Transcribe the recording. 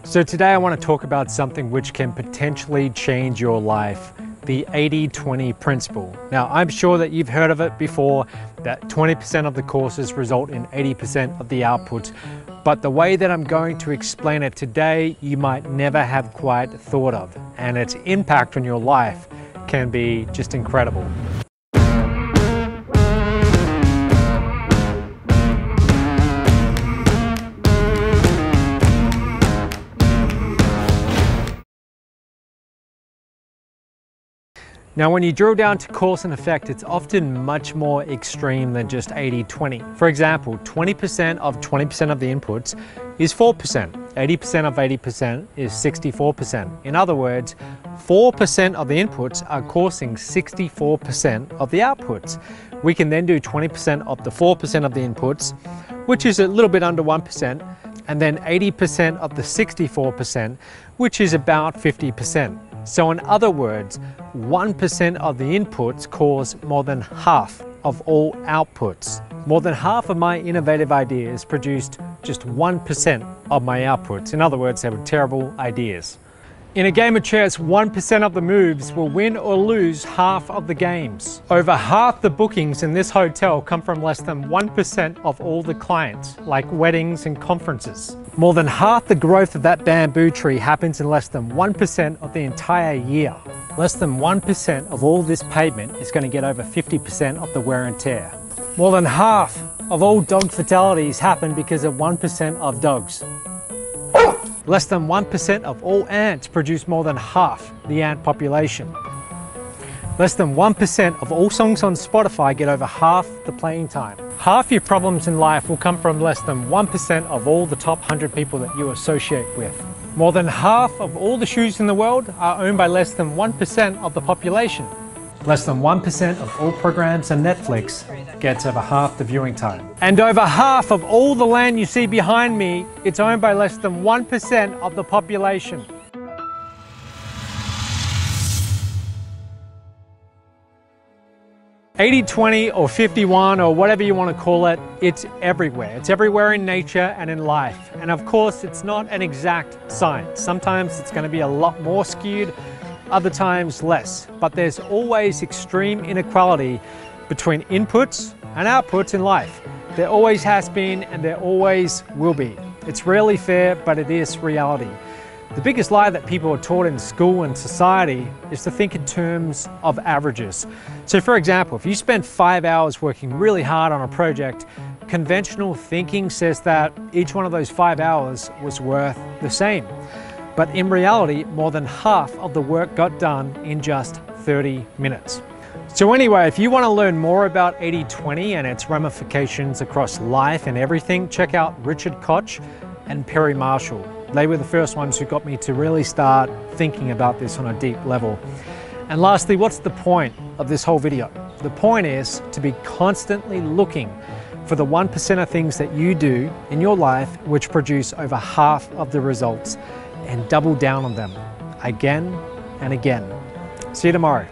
So today I want to talk about something which can potentially change your life, the 80-20 principle. Now, I'm sure that you've heard of it before, that 20% of the courses result in 80% of the output. But the way that I'm going to explain it today, you might never have quite thought of, and its impact on your life can be just incredible. Now, when you drill down to cause and effect, it's often much more extreme than just 80-20. For example, 20% of the inputs is 4%. 80% of 80% is 64%. In other words, 4% of the inputs are causing 64% of the outputs. We can then do 20% of the 4% of the inputs, which is a little bit under 1%, and then 80% of the 64%, which is about 50%. So in other words, 1% of the inputs cause more than half of all outputs. More than half of my innovative ideas produced just 1% of my outputs. In other words, they were terrible ideas. In a game of chess, 1% of the moves will win or lose half of the games. Over half the bookings in this hotel come from less than 1% of all the clients, like weddings and conferences. More than half the growth of that bamboo tree happens in less than 1% of the entire year. Less than 1% of all this pavement is going to get over 50% of the wear and tear. More than half of all dog fatalities happen because of 1% of dogs. Less than 1% of all ants produce more than half the ant population. Less than 1% of all songs on Spotify get over half the playing time. Half your problems in life will come from less than 1% of all the top 100 people that you associate with. More than half of all the shoes in the world are owned by less than 1% of the population. Less than 1% of all programs on Netflix gets over half the viewing time. And over half of all the land you see behind me, it's owned by less than 1% of the population. "80-20" or 51 or whatever you want to call it, it's everywhere. It's everywhere in nature and in life. And of course, it's not an exact science. Sometimes it's going to be a lot more skewed, other times less. But there's always extreme inequality between inputs and outputs in life. There always has been and there always will be. It's rarely fair, but it is reality. The biggest lie that people are taught in school and society is to think in terms of averages. So for example, if you spend 5 hours working really hard on a project, conventional thinking says that each one of those 5 hours was worth the same. But in reality, more than half of the work got done in just 30 minutes. So anyway, if you want to learn more about 80-20 and its ramifications across life and everything, check out Richard Koch and Perry Marshall. They were the first ones who got me to really start thinking about this on a deep level. And lastly, what's the point of this whole video? The point is to be constantly looking for the 1% of things that you do in your life which produce over half of the results, and double down on them again and again. See you tomorrow.